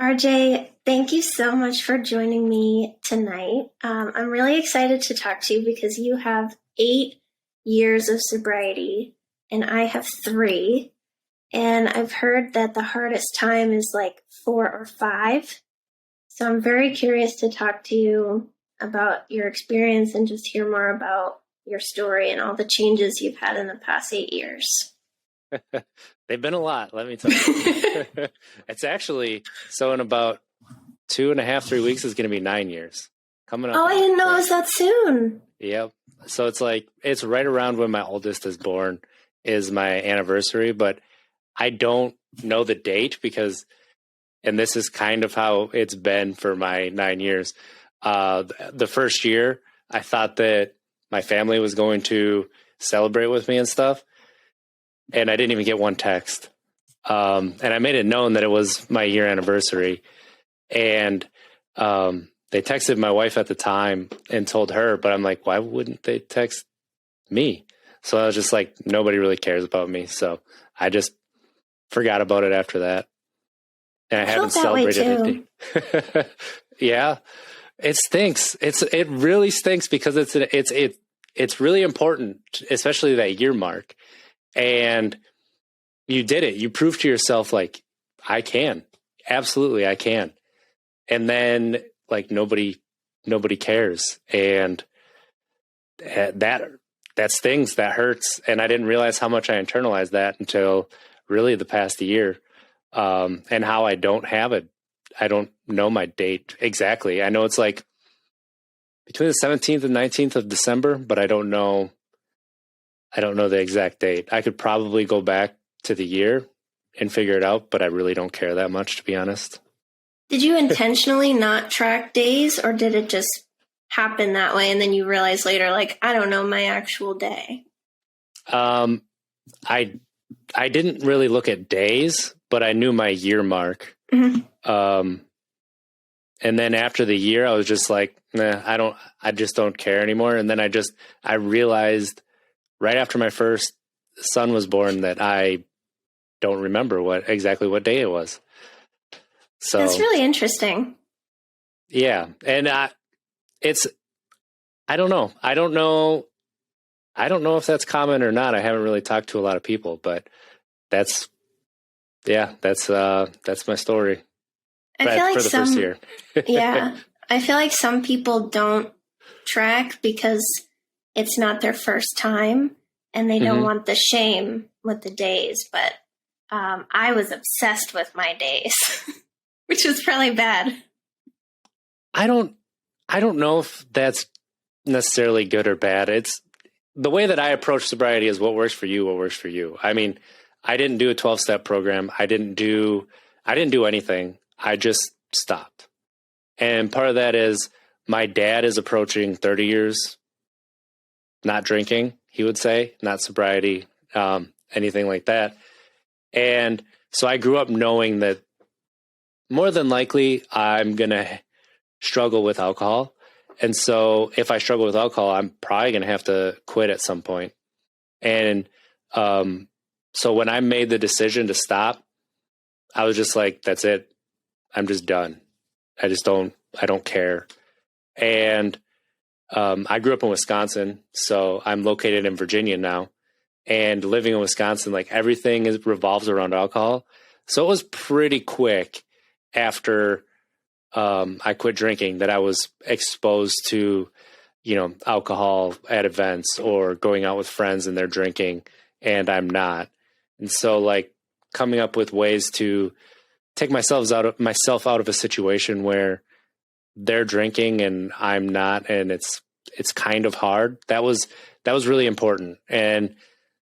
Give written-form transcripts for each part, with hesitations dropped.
RJ, thank you so much for joining me tonight. I'm really excited to talk to you because you have 8 years of sobriety and I have 3. And I've heard that the hardest time is like 4 or 5. So I'm very curious to talk to you about your experience and just hear more about your story and all the changes you've had in the past 8 years. They've been a lot, let me tell you. It's actually, so in about 2.5, 3 weeks is going to be 9 years. Coming up. Oh, I didn't know it was that soon. Yep. So it's right around when my oldest is born is my anniversary, but I don't know the date because, and this is kind of how it's been for my 9 years. The first year, I thought that my family was going to celebrate with me and stuff. And I didn't even get one text. And I made it known that it was my year anniversary. And they texted my wife at the time and told her, but I'm like, why wouldn't they text me? So I was just like, nobody really cares about me. So I just forgot about it after that. And I haven't celebrated it. Yeah, it stinks. It really stinks because it's really important, especially that year mark. And you did it. You proved to yourself, like, I can. Absolutely, I can. And then, like, nobody cares. And that stings. That hurts. And I didn't realize how much I internalized that until really the past year. And how I don't have it. I don't know my date exactly. I know it's like between the 17th and 19th of December, but I don't know the exact date. I could probably go back to the year and figure it out, but I really don't care that much, to be honest. Did you intentionally not track days, or did it just happen that way and then you realize later, like, I don't know my actual day? I didn't really look at days, but I knew my year mark. Mm-hmm. And then after the year, I was just like, nah, I just don't care anymore. And then I realized right after my first son was born that I don't remember exactly what day it was. So that's really interesting. Yeah. And I don't know. I don't know if that's common or not. I haven't really talked to a lot of people, but that's my story. I feel like for the first year. Yeah. I feel like some people don't track because it's not their first time and they don't want the shame with the days. But I was obsessed with my days, which is probably bad. I don't know if that's necessarily good or bad. It's the way that I approach sobriety is what works for you. I mean, I didn't do a 12-step program. I didn't do anything. I just stopped. And part of that is my dad is approaching 30 years not drinking, he would say, not sobriety, anything like that. And so I grew up knowing that more than likely I'm going to struggle with alcohol. And so if I struggle with alcohol, I'm probably going to have to quit at some point. And so when I made the decision to stop, I was just like, that's it. I'm just done. I don't care. And I grew up in Wisconsin, so I'm located in Virginia now. And living in Wisconsin, like everything revolves around alcohol. So it was pretty quick after I quit drinking that I was exposed to, alcohol at events or going out with friends and they're drinking and I'm not. And so like coming up with ways to take myself out of a situation where they're drinking and I'm not, and it's kind of hard. That was really important. And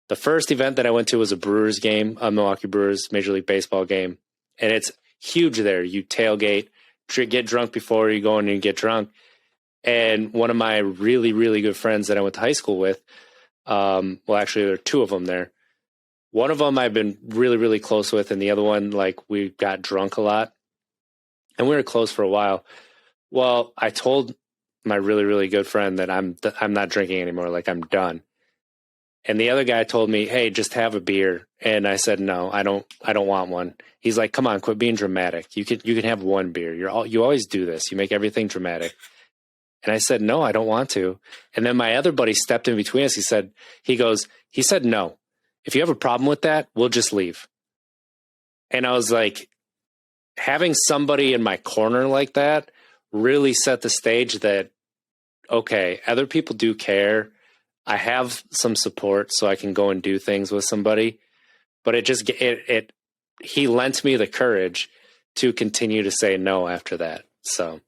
the first event that I went to was a Brewers game, a Milwaukee Brewers Major League Baseball game. And it's huge there. You tailgate, get drunk before you go in and you get drunk. And one of my really, really good friends that I went to high school with, well, actually there are 2 of them there. One of them I've been really, really close with, and the other one, like, we got drunk a lot, and we were close for a while. Well, I told my really, really good friend that I'm not drinking anymore. Like, I'm done. And the other guy told me, hey, just have a beer. And I said, no, I don't want one. He's like, come on, quit being dramatic. You can have one beer. You always do this. You make everything dramatic. And I said, no, I don't want to. And then my other buddy stepped in between us. He said, no, if you have a problem with that, we'll just leave. And I was like, having somebody in my corner like that really set the stage that, okay, other people do care. I have some support so I can go and do things with somebody, but he lent me the courage to continue to say no after that. So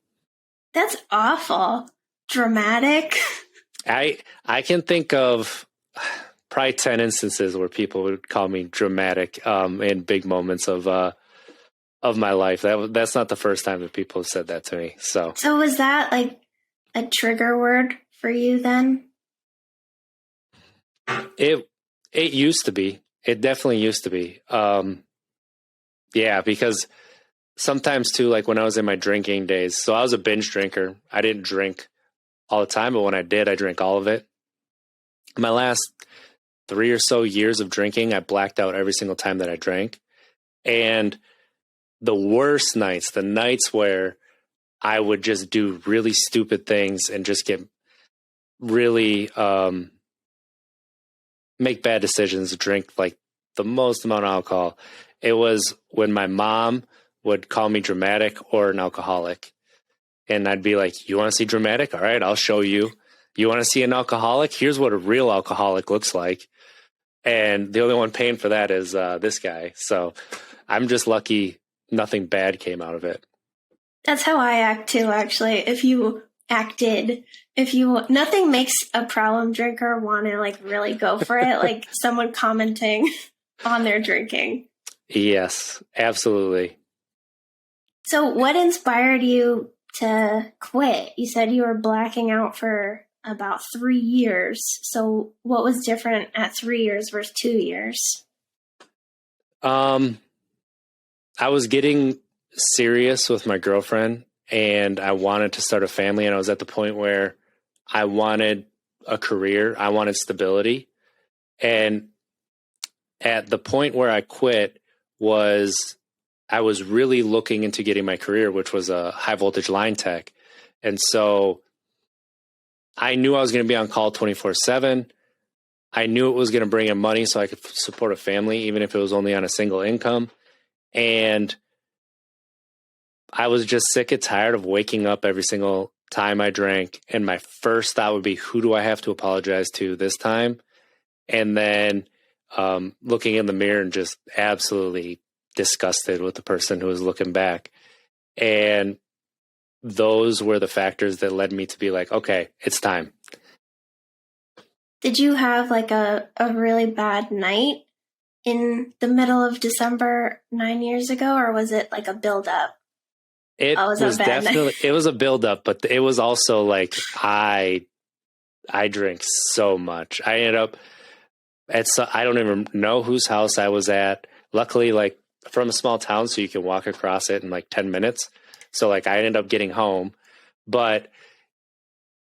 that's awful. Dramatic. I can think of probably 10 instances where people would call me dramatic in big moments of my life. That's not the first time that people have said that to me. So was that like a trigger word for you then? It used to be. It definitely used to be. Yeah, because sometimes too, like when I was in my drinking days, so I was a binge drinker. I didn't drink all the time, but when I did, I drank all of it. My last 3 or so years of drinking, I blacked out every single time that I drank. And the worst nights, the nights where I would just do really stupid things and just get really, make bad decisions, drink like the most amount of alcohol. It was when my mom would call me dramatic or an alcoholic. And I'd be like, you want to see dramatic? All right, I'll show you. You want to see an alcoholic? Here's what a real alcoholic looks like. And the only one paying for that is this guy. So I'm just lucky nothing bad came out of it. That's how I act too, actually. Nothing makes a problem drinker want to like really go for it, like someone commenting on their drinking. Yes, absolutely. So what inspired you to quit? You said you were blacking out for about 3 years. So what was different at 3 years versus 2 years? I was getting serious with my girlfriend and I wanted to start a family. And I was at the point where I wanted a career. I wanted stability. And at the point where I quit I was really looking into getting my career, which was a high voltage line tech. And so I knew I was going to be on call 24/7. I knew it was going to bring in money so I could support a family, even if it was only on a single income. And I was just sick and tired of waking up every single time I drank. And my first thought would be, who do I have to apologize to this time? And then looking in the mirror and just absolutely disgusted with the person who was looking back. And those were the factors that led me to be like, okay, it's time. Did you have like a really bad night in the middle of December 9 years ago, or was it like a buildup? It was definitely, it was a buildup, but it was also like, I drank so much. I ended up I don't even know whose house I was at. Luckily, like from a small town, so you can walk across it in like 10 minutes. So like I ended up getting home, but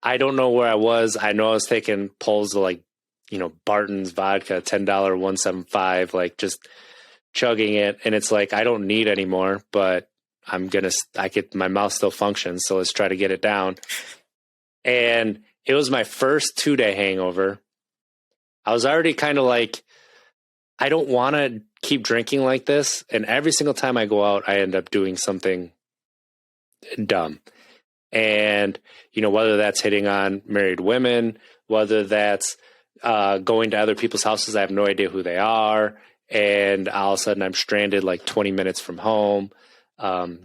I don't know where I was. I know I was taking pulls of like, Barton's vodka, $10 175, like just chugging it. And it's like, I don't need anymore, but my mouth still functions. So let's try to get it down. And it was my first 2-day hangover. I was already kind of like, I don't want to keep drinking like this. And every single time I go out, I end up doing something dumb. And, whether that's hitting on married women, whether that's going to other people's houses, I have no idea who they are. And all of a sudden I'm stranded like 20 minutes from home,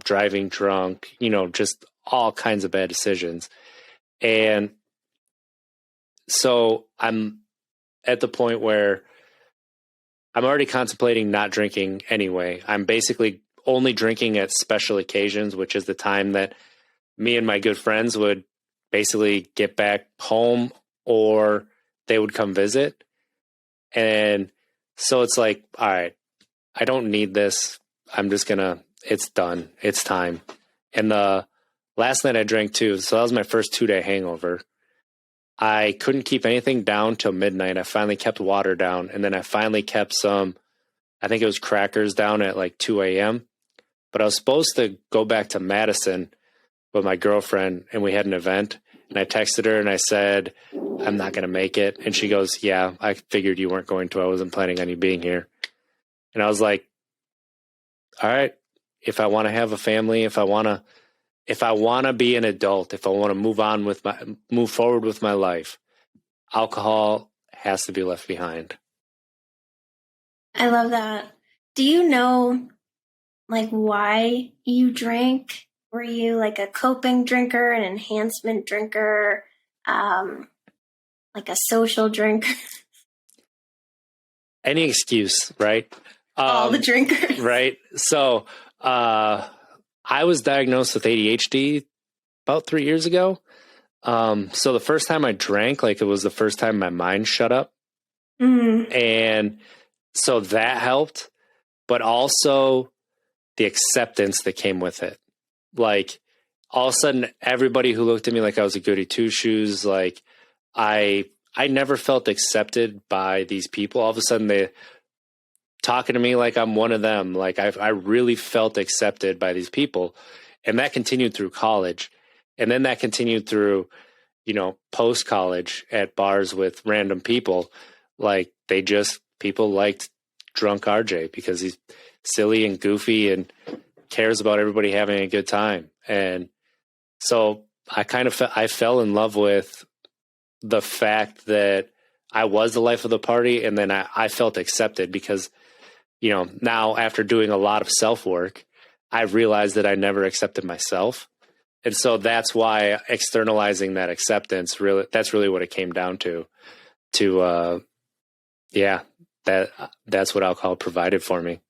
driving drunk, just all kinds of bad decisions. And so I'm at the point where I'm already contemplating not drinking anyway. I'm basically only drinking at special occasions, which is the time that me and my good friends would basically get back home or they would come visit. And so it's like, all right, I don't need this. I'm just it's done. It's time. And the last night I drank too. So that was my first 2-day hangover. I couldn't keep anything down till midnight. I finally kept water down, and then I finally kept some, I think it was crackers down at like 2 a.m. But I was supposed to go back to Madison with my girlfriend, and we had an event, and I texted her and I said, I'm not going to make it. And she goes, yeah, I figured you weren't going to. I wasn't planning on you being here. And I was like, all right, if I want to have a family, if I want to be an adult, if I want to move forward with my life, alcohol has to be left behind. I love that. Do you know like why you drank? Were you like a coping drinker, an enhancement drinker, like a social drinker? Any excuse, right? All the drinkers. Right. So I was diagnosed with ADHD about 3 years ago. So the first time I drank, like it was the first time my mind shut up. Mm-hmm. And so that helped, but also the acceptance that came with it. Like all of a sudden, everybody who looked at me like I was a goody two shoes, like I never felt accepted by these people. All of a sudden they talking to me like I'm one of them. Like I really felt accepted by these people. And that continued through college. And then that continued through, post college at bars with random people. Like people liked drunk RJ because he's silly and goofy and cares about everybody having a good time. And so I fell in love with the fact that I was the life of the party. And then I felt accepted because, now after doing a lot of self work, I realized that I never accepted myself. And so that's why externalizing that acceptance, that's really what it came down to, that's what alcohol provided for me.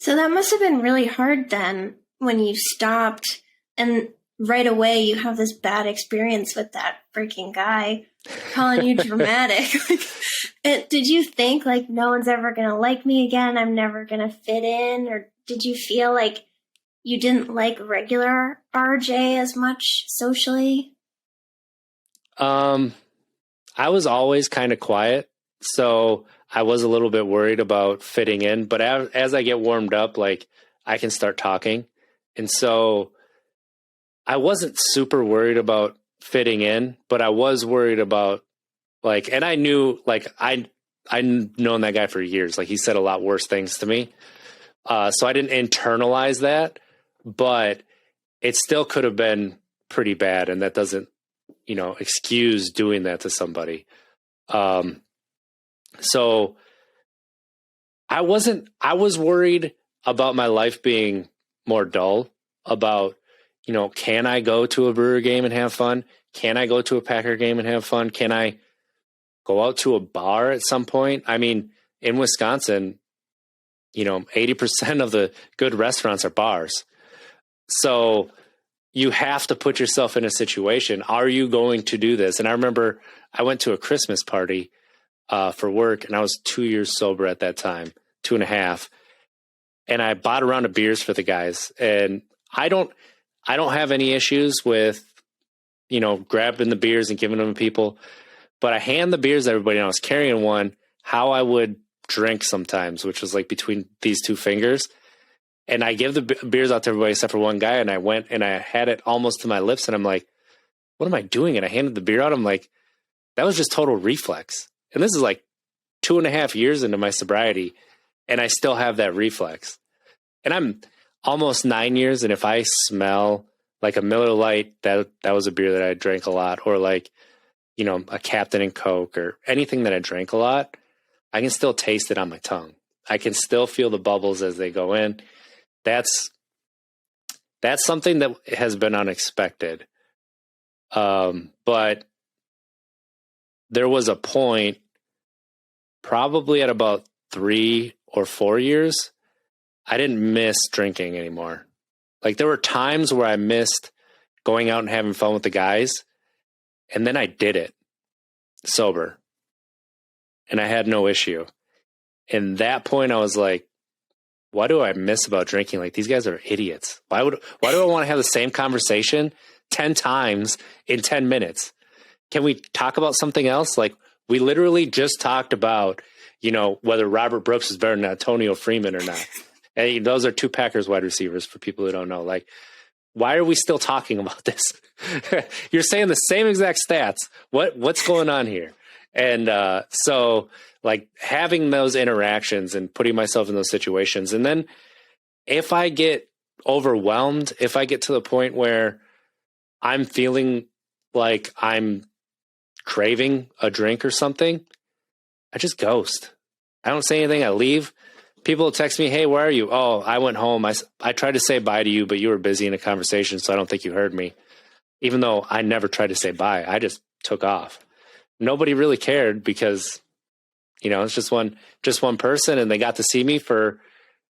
So that must have been really hard then when you stopped and right away you have this bad experience with that freaking guy calling you dramatic. Did you think like no one's ever going to like me again? I'm never going to fit in? Or did you feel like you didn't like regular RJ as much socially? I was always kind of quiet. So I was a little bit worried about fitting in, but as I get warmed up, like I can start talking. And so I wasn't super worried about fitting in, but I was worried about and I knew I'd known that guy for years. Like he said a lot worse things to me. So I didn't internalize that, but it still could have been pretty bad. And that doesn't, excuse doing that to somebody. So I was worried about my life being more dull, about, can I go to a Brewer game and have fun? Can I go to a Packer game and have fun? Can I go out to a bar at some point? I mean, in Wisconsin, 80% of the good restaurants are bars. So you have to put yourself in a situation. Are you going to do this? And I remember I went to a Christmas party for work, and I was 2 years sober at that time, 2.5. And I bought a round of beers for the guys. And I don't have any issues with, grabbing the beers and giving them to people, but I hand the beers to everybody, and I was carrying one, how I would drink sometimes, which was like between these two fingers. And I give the beers out to everybody except for one guy. And I went and I had it almost to my lips, and I'm like, what am I doing? And I handed the beer out. I'm like, that was just total reflex. And this is like 2.5 years into my sobriety, and I still have that reflex. And I'm almost 9 years. And if I smell like a Miller Lite, that was a beer that I drank a lot, or like, a Captain and Coke or anything that I drank a lot, I can still taste it on my tongue. I can still feel the bubbles as they go in. That's something that has been unexpected. But there was a point, probably at about 3 or 4 years, I didn't miss drinking anymore. Like there were times where I missed going out and having fun with the guys, and then I did it sober, and I had no issue. And that point I was like, what do I miss about drinking? Like these guys are idiots. Why do I want to have the same conversation 10 times in 10 minutes? can we talk about something else? Like, we literally just talked about, whether Robert Brooks is better than Antonio Freeman or not. And those are two Packers wide receivers for people who don't know. Like, why are we still talking about this? You're saying the same exact stats. What's going on here? And so like having those interactions and putting myself in those situations. And then if I get overwhelmed, if I get to the point where I'm feeling like I'm craving a drink or something, I just ghost. I don't say anything. I leave. People will text me, hey, where are you? Oh, I went home. I tried to say bye to you, but you were busy in a conversation, so I don't think you heard me. Even though I never tried to say bye, I just took off. Nobody really cared because, it's just one person, and they got to see me for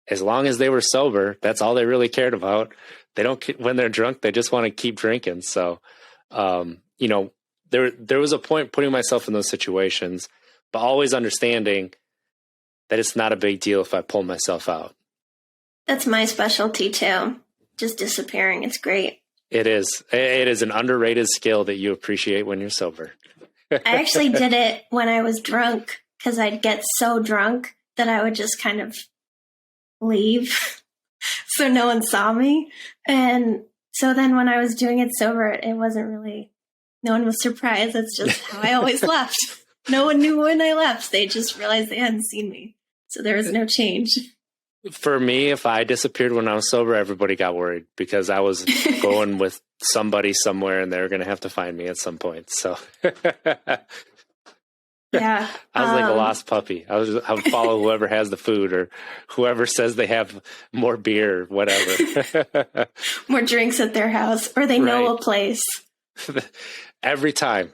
as long as they were sober. That's all they really cared about. They don't, when they're drunk, they just want to keep drinking. So, there was a point putting myself in those situations, but always understanding that it's not a big deal if I pull myself out. That's my specialty too. Just disappearing. It's great. It is. It is an underrated skill that you appreciate when you're sober. I actually did it when I was drunk because I'd get so drunk that I would just kind of leave so no one saw me. And so then when I was doing it sober, it wasn't really, no one was surprised. That's just how I always left. No one knew when I left. They just realized they hadn't seen me. So there was no change. For me, if I disappeared when I was sober, everybody got worried because I was going with somebody somewhere and they were going to have to find me at some point. So yeah, I was like a lost puppy. I would follow whoever has the food or whoever says they have more beer or whatever. More drinks at their house, or they know a place. Every time.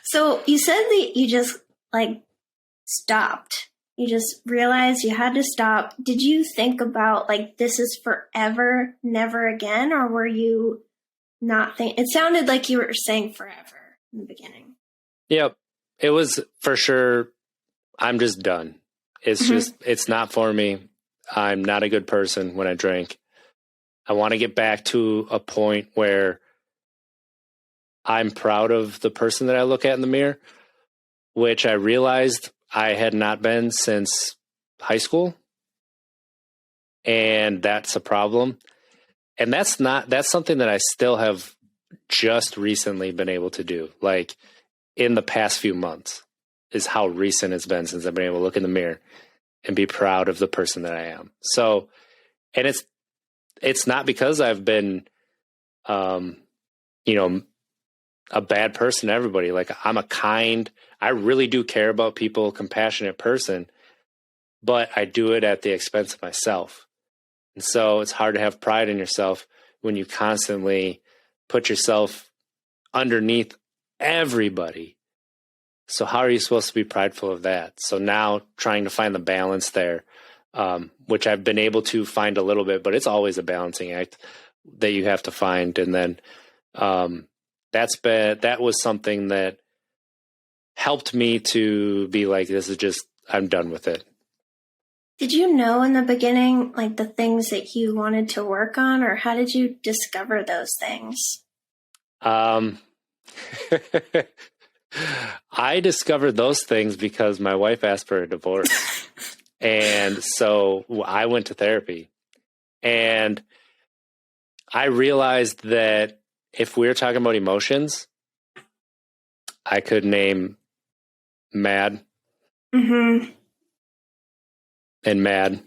So you said that you just stopped. You just realized you had to stop. Did you think about this is forever, never again? Or were you not thinking? It sounded like you were saying forever in the beginning. Yep. It was for sure. I'm just done. It's just, it's not for me. I'm not a good person when I drink. I want to get back to a point where I'm proud of the person that I look at in the mirror, which I realized I had not been since high school. And that's a problem. And that's something that I still have just recently been able to do. Like in the past few months is how recent it's been since I've been able to look in the mirror and be proud of the person that I am. So, and it's not because I've been, a bad person to everybody. Like I really do care about people, compassionate person, but I do it at the expense of myself. And so it's hard to have pride in yourself when you constantly put yourself underneath everybody. So how are you supposed to be prideful of that? So now trying to find the balance there, which I've been able to find a little bit, but it's always a balancing act that you have to find. And then, that was something that helped me to be like, I'm done with it. Did you know in the beginning, the things that you wanted to work on, or how did you discover those things? I discovered those things because my wife asked for a divorce. And so I went to therapy, and I realized that if we're talking about emotions, I could name mad and mad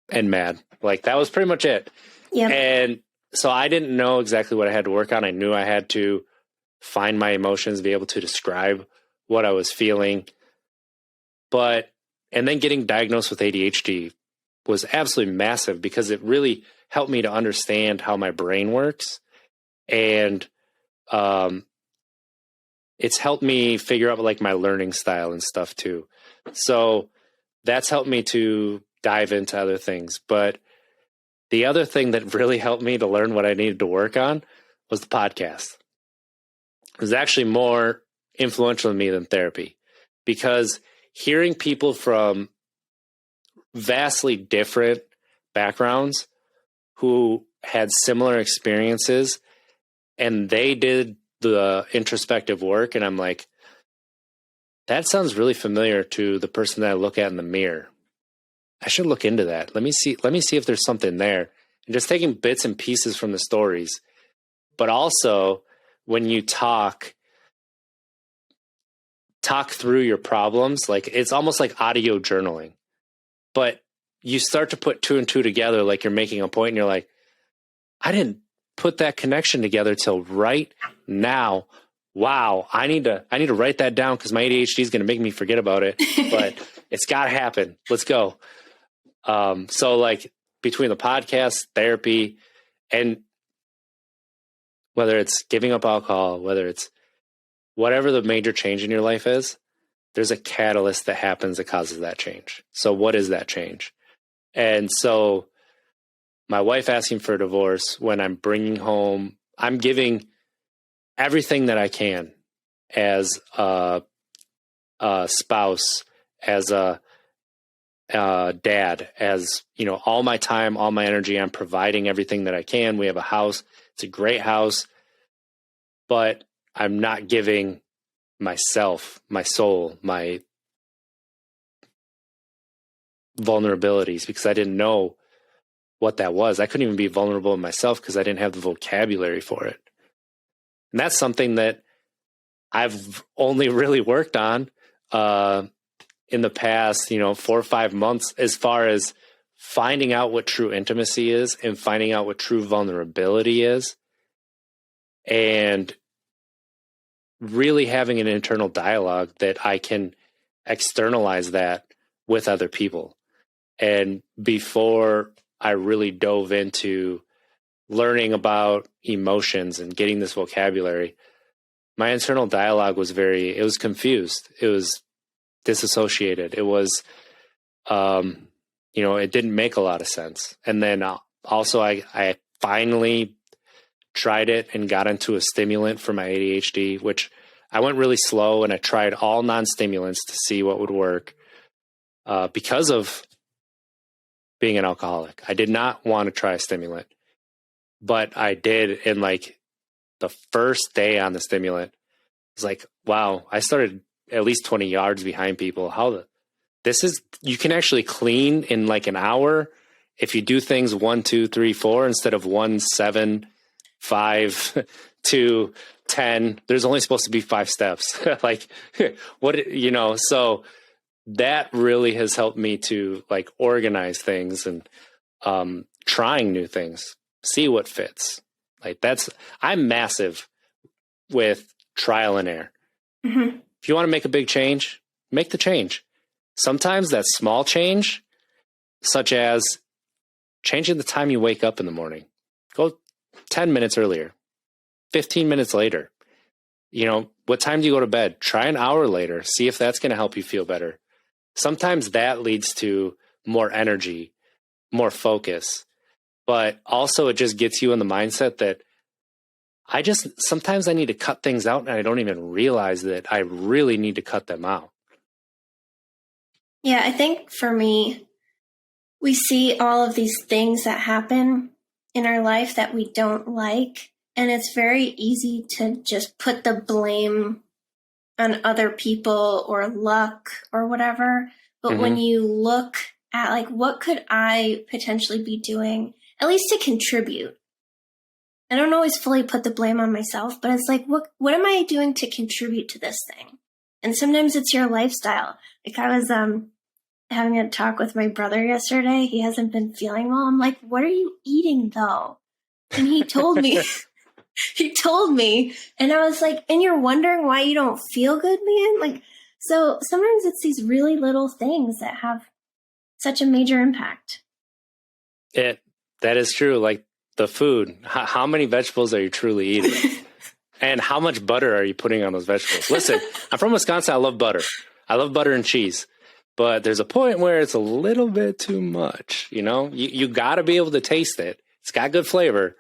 and mad. Like that was pretty much it. Yep. And so I didn't know exactly what I had to work on. I knew I had to find my emotions, be able to describe what I was feeling. And then getting diagnosed with ADHD was absolutely massive because it really helped me to understand how my brain works. And it's helped me figure out my learning style and stuff too. So that's helped me to dive into other things. But the other thing that really helped me to learn what I needed to work on was the podcast. It was actually more influential to me than therapy, because hearing people from vastly different backgrounds who had similar experiences and they did the introspective work. And I'm like, that sounds really familiar to the person that I look at in the mirror. I should look into that. Let me see if there's something there. And just taking bits and pieces from the stories. But also when you talk through your problems, like it's almost like audio journaling, but you start to put two and two together. Like you're making a point and you're like, I didn't put that connection together till right now. Wow. I need to write that down because my ADHD is going to make me forget about it, but it's got to happen. Let's go. So like between the podcast, therapy, and whether it's giving up alcohol, whether it's whatever the major change in your life is, there's a catalyst that happens that causes that change. So what is that change? And so my wife asking for a divorce, when I'm bringing home, I'm giving everything that I can as a spouse, as a dad, as, you know, all my time, all my energy, I'm providing everything that I can. We have a house. It's a great house, but I'm not giving myself, my soul, my vulnerabilities, because I didn't know what that was. I couldn't even be vulnerable in myself because I didn't have the vocabulary for it. And that's something that I've only really worked on in the past, 4 or 5 months, as far as finding out what true intimacy is and finding out what true vulnerability is, and really having an internal dialogue that I can externalize that with other people. And before I really dove into learning about emotions and getting this vocabulary, my internal dialogue was it was confused. It was disassociated. It was, it didn't make a lot of sense. And then also I finally tried it and got into a stimulant for my ADHD, which I went really slow, and I tried all non-stimulants to see what would work because of being an alcoholic. I did not want to try a stimulant, but I did. And like the first day on the stimulant, I was like, wow, I started at least 20 yards behind people. You can actually clean in like an hour if you do things 1, 2, 3, 4 instead of 1, 7, 5, 2, 10. There's only supposed to be 5 steps. Like so that really has helped me to like organize things and trying new things, see what fits. Like I'm massive with trial and error. Mm-hmm. If you want to make a big change, make the change. Sometimes that small change, such as changing the time you wake up in the morning, go 10 minutes earlier, 15 minutes later. What time do you go to bed? Try an hour later. See if that's going to help you feel better. Sometimes that leads to more energy, more focus, but also it just gets you in the mindset that sometimes I need to cut things out and I don't even realize that I really need to cut them out. Yeah, I think for me, we see all of these things that happen in our life that we don't like, and it's very easy to just put the blame on other people or luck or whatever. But when you look at like, what could I potentially be doing, at least to contribute? I don't always fully put the blame on myself, but it's like, what am I doing to contribute to this thing? And sometimes it's your lifestyle. Like I was having a talk with my brother yesterday. He hasn't been feeling well. I'm like, what are you eating though? And he told me, and I was like, and you're wondering why you don't feel good, man? Like, so sometimes it's these really little things that have such a major impact. That is true. Like the food, how many vegetables are you truly eating? And how much butter are you putting on those vegetables? Listen, I'm from Wisconsin. I love butter. I love butter and cheese. But there's a point where it's a little bit too much. You got to be able to taste it. It's got good flavor,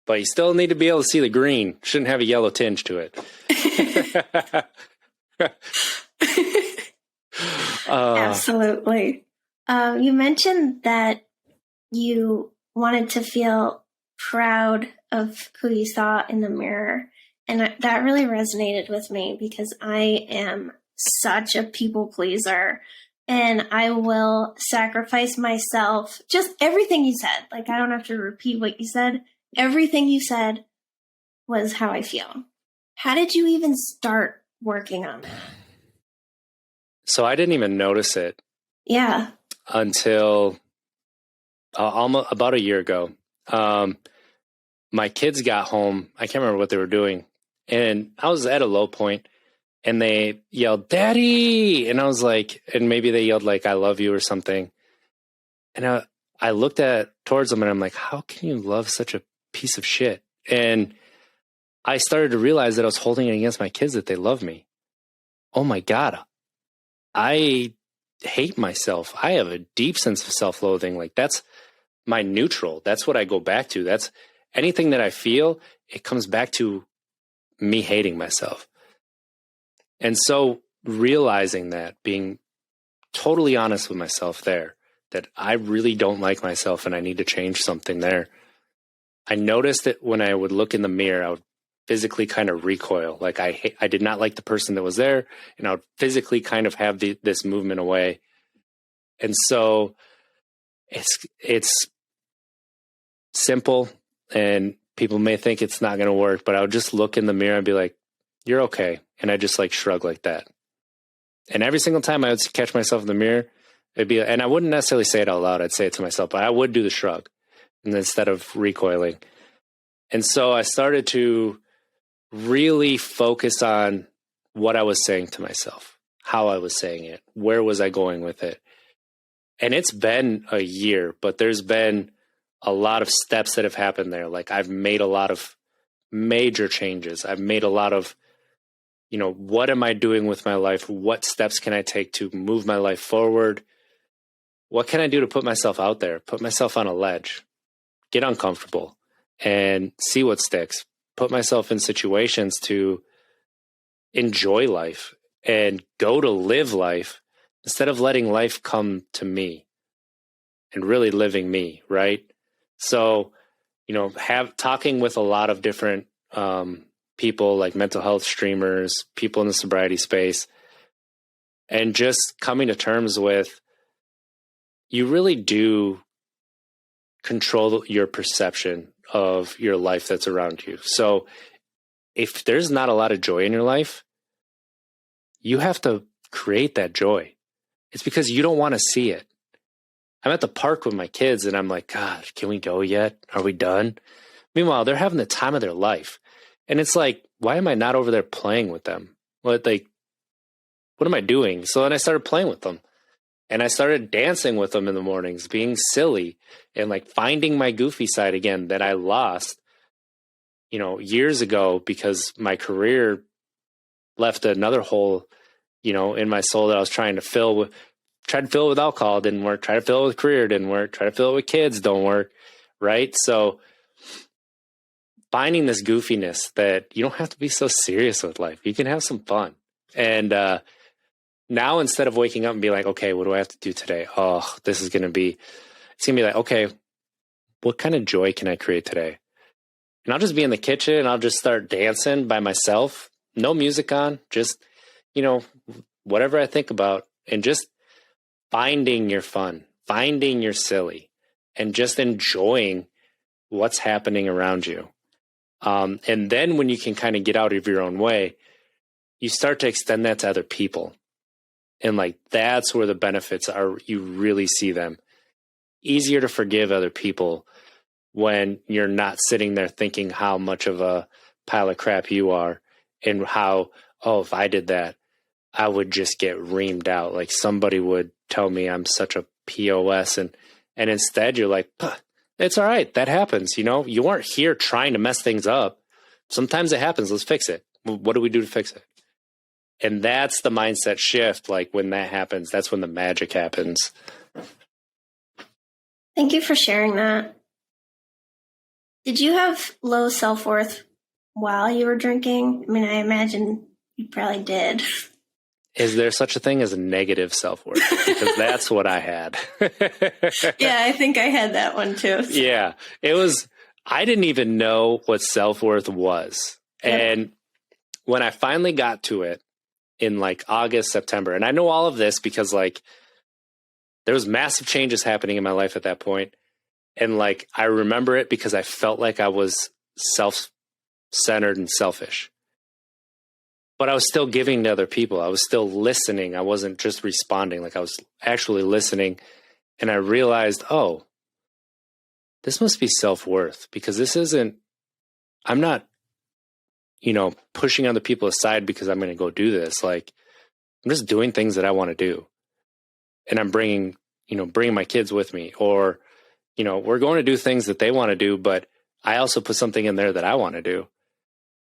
but you still need to be able to see the green. Shouldn't have a yellow tinge to it. Absolutely. You mentioned that you wanted to feel proud of who you saw in the mirror. And that really resonated with me because I am such a people pleaser and I will sacrifice myself. Just everything you said. Like, I don't have to repeat what you said. Everything you said was how I feel. How did you even start working on that? So I didn't even notice it. Yeah. Until almost about a year ago. My kids got home. I can't remember what they were doing. And I was at a low point and they yelled, "Daddy!" And I was like, and maybe they yelled like, "I love you" or something. And I looked towards them and I'm like, how can you love such a piece of shit? And I started to realize that I was holding it against my kids that they love me. Oh my God. I hate myself. I have a deep sense of self-loathing. Like, that's my neutral. That's what I go back to. That's anything that I feel, it comes back to me hating myself. And so realizing that, being totally honest with myself there, that I really don't like myself and I need to change something there. I noticed that when I would look in the mirror, I would physically kind of recoil. Like I did not like the person that was there, and I would physically kind of have this movement away. And so it's simple, and people may think it's not going to work, but I would just look in the mirror and be like, "You're okay." And I just like shrug like that. And every single time I would catch myself in the mirror, it'd be, and I wouldn't necessarily say it out loud. I'd say it to myself, but I would do the shrug and instead of recoiling. And so I started to really focus on what I was saying to myself, how I was saying it, where was I going with it. And it's been a year, but there's been a lot of steps that have happened there. Like, I've made a lot of major changes. I've made a lot of, what am I doing with my life? What steps can I take to move my life forward? What can I do to put myself out there, put myself on a ledge, get uncomfortable and see what sticks, put myself in situations to enjoy life and go to live life instead of letting life come to me and really living me, right? So, talking with a lot of different people, like mental health streamers, people in the sobriety space, and just coming to terms with, you really do control your perception of your life that's around you. So if there's not a lot of joy in your life, you have to create that joy. It's because you don't want to see it. I'm at the park with my kids and I'm like, God, can we go yet? Are we done? Meanwhile, they're having the time of their life. And it's like, why am I not over there playing with them? What am I doing? So then I started playing with them. And I started dancing with them in the mornings, being silly and like finding my goofy side again that I lost, years ago because my career left another hole, in my soul that I was trying to fill with. Tried to fill it with alcohol, didn't work. Try to fill it with career, didn't work. Try to fill it with kids, don't work. Right? So finding this goofiness that you don't have to be so serious with life. You can have some fun. And now instead of waking up and be like, okay, what do I have to do today? Oh, it's going to be like, okay, what kind of joy can I create today? And I'll just be in the kitchen and I'll just start dancing by myself. No music on, just, whatever I think about, and just finding your fun, finding your silly, and just enjoying what's happening around you. And then when you can kind of get out of your own way, you start to extend that to other people. And like, that's where the benefits are. You really see them. Easier to forgive other people when you're not sitting there thinking how much of a pile of crap you are and how, if I did that, I would just get reamed out. Like somebody would tell me I'm such a POS. And instead you're like, it's all right. That happens. You weren't here trying to mess things up. Sometimes it happens. Let's fix it. What do we do to fix it? And that's the mindset shift. Like when that happens, that's when the magic happens. Thank you for sharing that. Did you have low self-worth while you were drinking? I mean, I imagine you probably did. Is there such a thing as a negative self-worth? Because that's what I had. Yeah, I think I had that one too. Yeah, it was, I didn't even know what self-worth was. Yep. And when I finally got to it in like August, September, and I know all of this because like there was massive changes happening in my life at that point. And like, I remember it because I felt like I was self-centered and selfish, but I was still giving to other people. I was still listening. I wasn't just responding. Like I was actually listening. And I realized, oh, this must be self-worth, because this isn't, I'm not, pushing other people aside because I'm going to go do this. Like I'm just doing things that I want to do. And I'm bringing my kids with me, or, we're going to do things that they want to do, but I also put something in there that I want to do.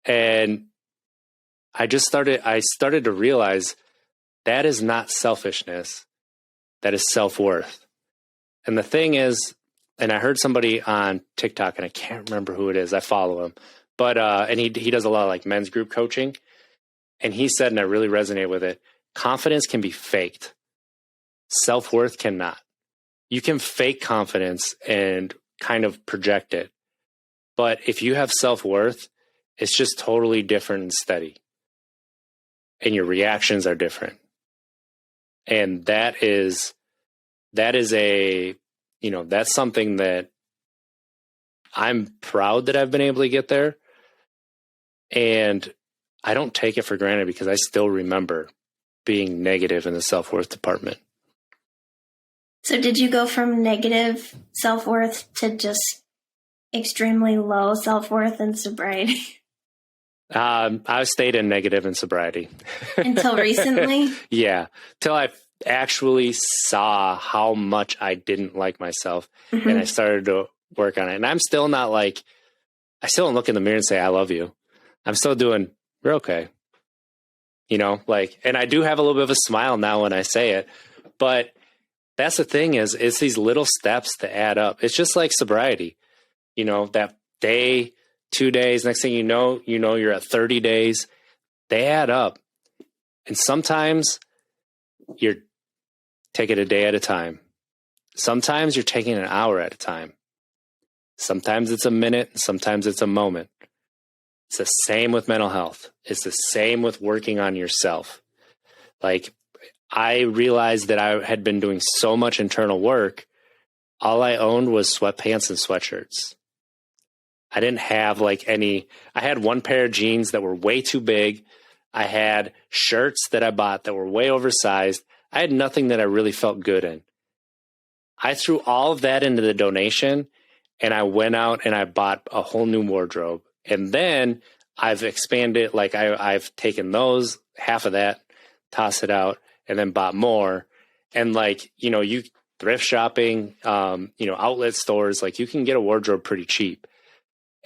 And I started to realize that is not selfishness. That is self-worth. And the thing is, and I heard somebody on TikTok, and I can't remember who it is. I follow him, but, and he does a lot of like men's group coaching. And he said, and I really resonate with it, confidence can be faked. Self-worth cannot. You can fake confidence and kind of project it. But if you have self-worth, it's just totally different and steady. And your reactions are different. And that is that's something that I'm proud that I've been able to get there. And I don't take it for granted, because I still remember being negative in the self-worth department. So did you go from negative self-worth to just extremely low self-worth in sobriety? I stayed in negative in sobriety. Until recently? Yeah. Till I actually saw how much I didn't like myself, mm-hmm. and I started to work on it. And I'm still not like, I still don't look in the mirror and say, I love you. I'm still doing, we're okay. And I do have a little bit of a smile now when I say it, but that's the thing is, it's these little steps that add up. It's just like sobriety, that day, 2 days, next thing you know, you're at 30 days, they add up. And sometimes you're taking a day at a time. Sometimes you're taking an hour at a time. Sometimes it's a minute, and sometimes it's a moment. It's the same with mental health. It's the same with working on yourself. Like, I realized that I had been doing so much internal work. All I owned was sweatpants and sweatshirts. I didn't have I had one pair of jeans that were way too big. I had shirts that I bought that were way oversized. I had nothing that I really felt good in. I threw all of that into the donation, and I went out and I bought a whole new wardrobe. And then I've expanded, like I've taken those, half of that, tossed it out, and then bought more. And you thrift shopping, outlet stores, like you can get a wardrobe pretty cheap.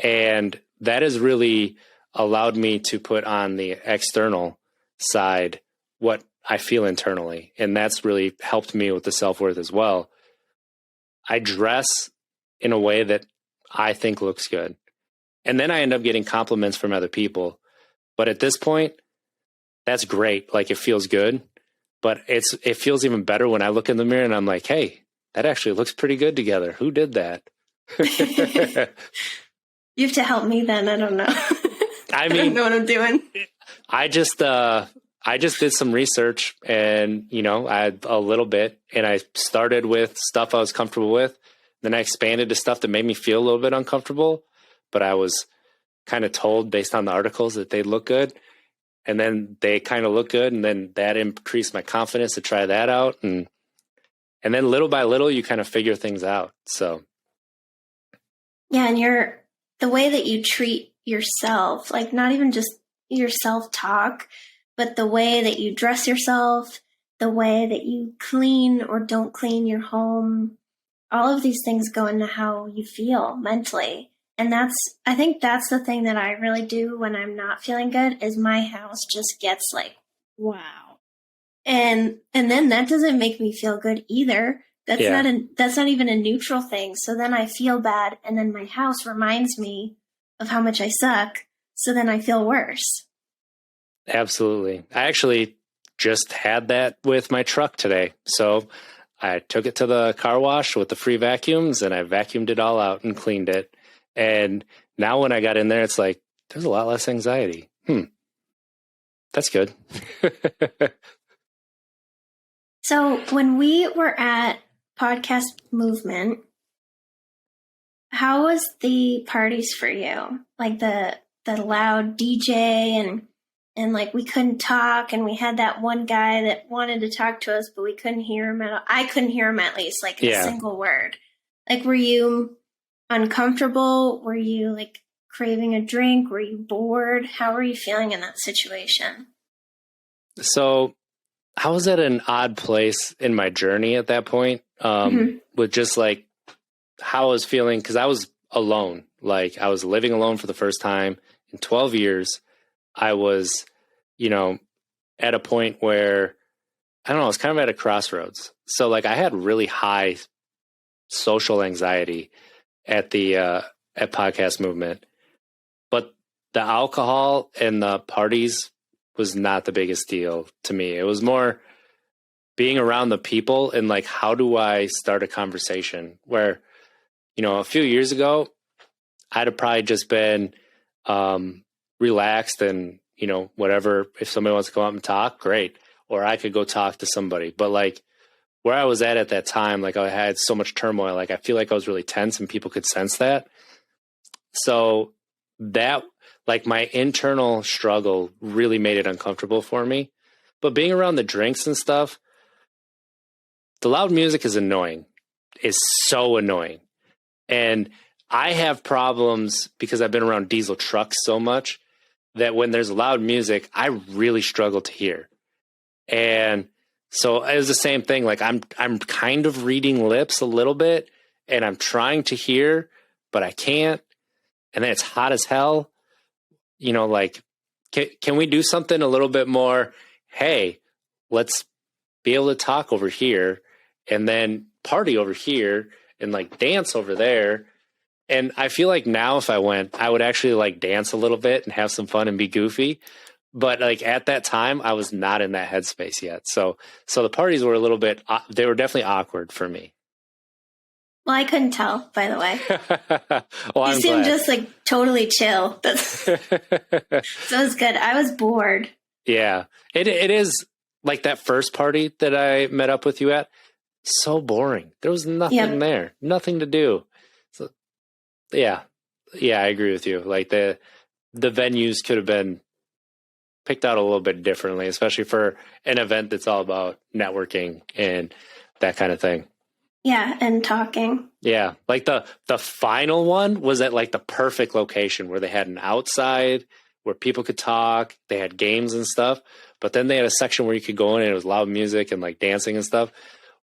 And that has really allowed me to put on the external side what I feel internally. And that's really helped me with the self-worth as well. I dress in a way that I think looks good. And then I end up getting compliments from other people. But at this point, that's great. Like, it feels good. But it feels even better when I look in the mirror and I'm like, hey, that actually looks pretty good together. Who did that? You have to help me then. I don't know. I mean, I don't know what I'm doing. I just did some research, and, I had a little bit, and I started with stuff I was comfortable with. Then I expanded to stuff that made me feel a little bit uncomfortable, but I was kind of told based on the articles that they look good. And then they kind of look good. And then that increased my confidence to try that out. And then little by little, you kind of figure things out. So. Yeah. And the way that you treat yourself, like not even just your self-talk, but the way that you dress yourself, the way that you clean or don't clean your home, all of these things go into how you feel mentally. And I think that's the thing that I really do when I'm not feeling good, is my house just gets like, wow. And then that doesn't make me feel good either. That's not even a neutral thing. So then I feel bad, and then my house reminds me of how much I suck. So then I feel worse. Absolutely. I actually just had that with my truck today. So I took it to the car wash with the free vacuums, and I vacuumed it all out and cleaned it. And now when I got in there, it's like, there's a lot less anxiety. That's good. So when we were at Podcast Movement, how was the parties for you? Like the loud DJ and like we couldn't talk, and we had that one guy that wanted to talk to us, but we couldn't hear him I couldn't hear him, at least, like a single word. Like, were you uncomfortable? Were you like craving a drink? Were you bored? How were you feeling in that situation? So I was at an odd place in my journey at that point, with just like how I was feeling, because I was alone. Like, I was living alone for the first time in 12 years. I was, at a point where, I don't know, I was kind of at a crossroads. So like, I had really high social anxiety at Podcast Movement, but the alcohol and the parties was not the biggest deal to me. It was more being around the people and like, how do I start a conversation where, a few years ago, I'd have probably just been relaxed and, whatever, if somebody wants to go out and talk, great. Or I could go talk to somebody. But like where I was at that time, like I had so much turmoil, like I feel like I was really tense and people could sense that. So that, like, my internal struggle really made it uncomfortable for me. But being around the drinks and stuff, the loud music is annoying. It's so annoying. And I have problems because I've been around diesel trucks so much that when there's loud music, I really struggle to hear. And so it was the same thing. Like I'm kind of reading lips a little bit and I'm trying to hear, but I can't. And then it's hot as hell. Like, can we do something a little bit more? Hey, let's be able to talk over here and then party over here and like dance over there. And I feel like now if I went, I would actually like dance a little bit and have some fun and be goofy. But like at that time, I was not in that headspace yet. So the parties were a little bit, they were definitely awkward for me. Well, I couldn't tell, by the way. Well, you seemed just like totally chill. So it's good. I was bored. Yeah, it is like that first party that I met up with you at. So boring. There was nothing there, nothing to do. So yeah, I agree with you. Like the venues could have been picked out a little bit differently, especially for an event that's all about networking and that kind of thing. Yeah, and talking. Yeah, like the final one was at like the perfect location where they had an outside where people could talk. They had games and stuff, but then they had a section where you could go in and it was loud music and like dancing and stuff.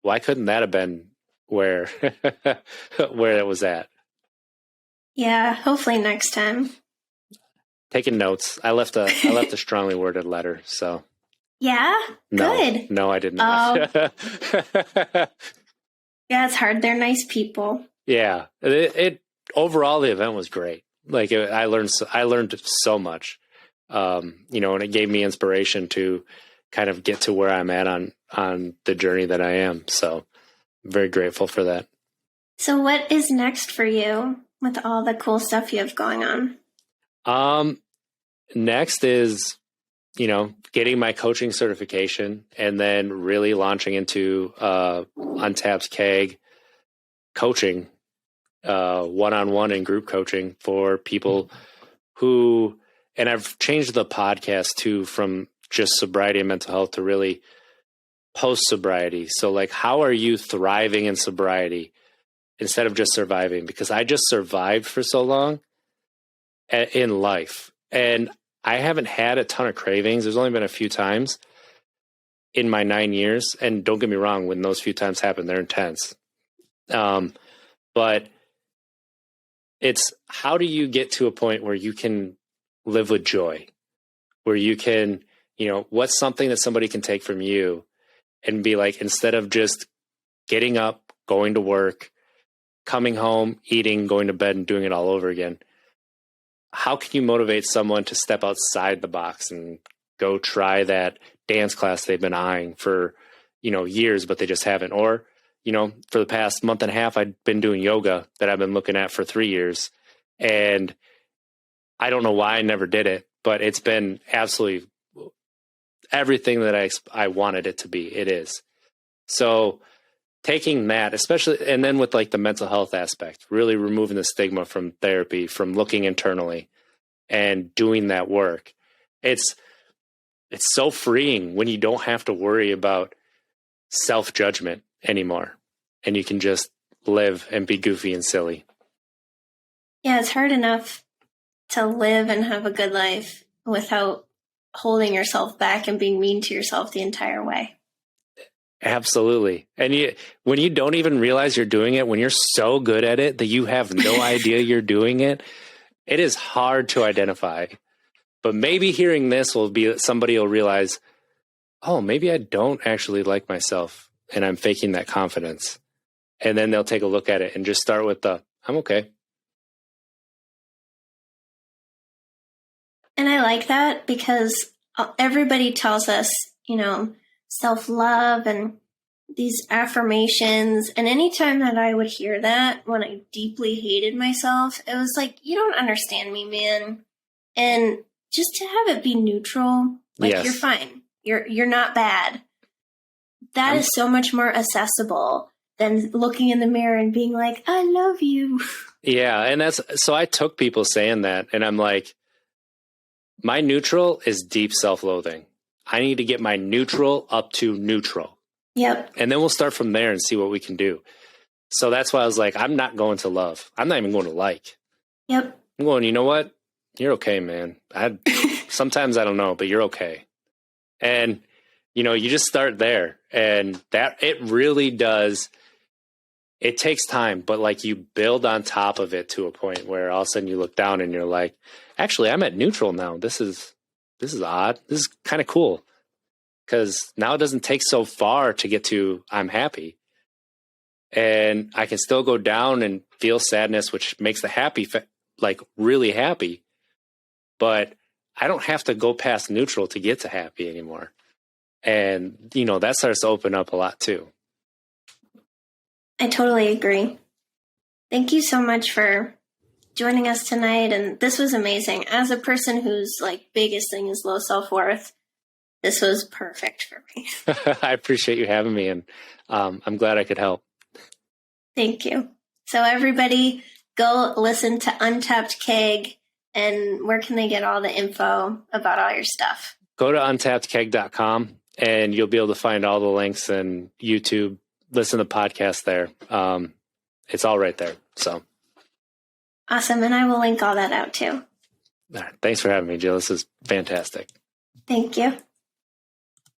Why couldn't that have been where where it was at? Yeah, hopefully next time. Taking notes. I left a strongly worded letter. So yeah, good. No, I did not. Yeah, it's hard. They're nice people. Yeah, it overall the event was great. Like I learned so much, and it gave me inspiration to kind of get to where I'm at on the journey that I am. So I'm very grateful for that. So what is next for you with all the cool stuff you have going on? Next is, getting my coaching certification and then really launching into Untapped Keg coaching, one-on-one and group coaching for people who, and I've changed the podcast too from just sobriety and mental health to really post-sobriety. So like, how are you thriving in sobriety instead of just surviving? Because I just survived for so long in life. And I haven't had a ton of cravings. There's only been a few times in my 9 years. And don't get me wrong, when those few times happen, they're intense. But it's how do you get to a point where you can live with joy, where you can, what's something that somebody can take from you and be like, instead of just getting up, going to work, coming home, eating, going to bed and doing it all over again, how can you motivate someone to step outside the box and go try that dance class they've been eyeing for, years, but they just haven't? Or, for the past month and a half, I've been doing yoga that I've been looking at for 3 years And I don't know why I never did it, but it's been absolutely everything that I wanted it to be. It is. So taking that, especially, and then with like the mental health aspect, really removing the stigma from therapy, from looking internally and doing that work. It's so freeing when you don't have to worry about self-judgment anymore, and you can just live and be goofy and silly. Yeah, it's hard enough to live and have a good life without holding yourself back and being mean to yourself the entire way. Absolutely. And when you don't even realize you're doing it, when you're so good at it that you have no idea you're doing it, it is hard to identify. But maybe hearing this somebody will realize, oh, maybe I don't actually like myself and I'm faking that confidence. And then they'll take a look at it and just start with I'm okay. And I like that because everybody tells us, self-love and these affirmations. And anytime that I would hear that when I deeply hated myself, it was like, you don't understand me, man. And just to have it be neutral, like You're fine. You're not bad. That is so much more accessible than looking in the mirror and being like, I love you. Yeah. And so I took people saying that and I'm like, my neutral is deep self-loathing. I need to get my neutral up to neutral. Yep. And then we'll start from there and see what we can do. So that's why I was like, I'm not going to love. I'm not even going to like. Yep. I'm going, you know what? You're okay, man. Sometimes I don't know, but you're okay. And, you just start there. And that it really does. It takes time, but like you build on top of it to a point where all of a sudden you look down and you're like, actually, I'm at neutral now. This is odd. This is kind of cool. Because now it doesn't take so far to get to I'm happy. And I can still go down and feel sadness, which makes the happy, like really happy. But I don't have to go past neutral to get to happy anymore. And, that starts to open up a lot too. I totally agree. Thank you so much for joining us tonight. And this was amazing. As a person whose biggest thing is low self-worth, this was perfect for me. I appreciate you having me, and I'm glad I could help. Thank you. So everybody, go listen to Untapped Keg, and where can they get all the info about all your stuff? Go to untappedkeg.com, and you'll be able to find all the links and YouTube. Listen to podcasts there. It's all right there. So awesome, and I will link all that out too. All right. Thanks for having me, Jill. This is fantastic. Thank you.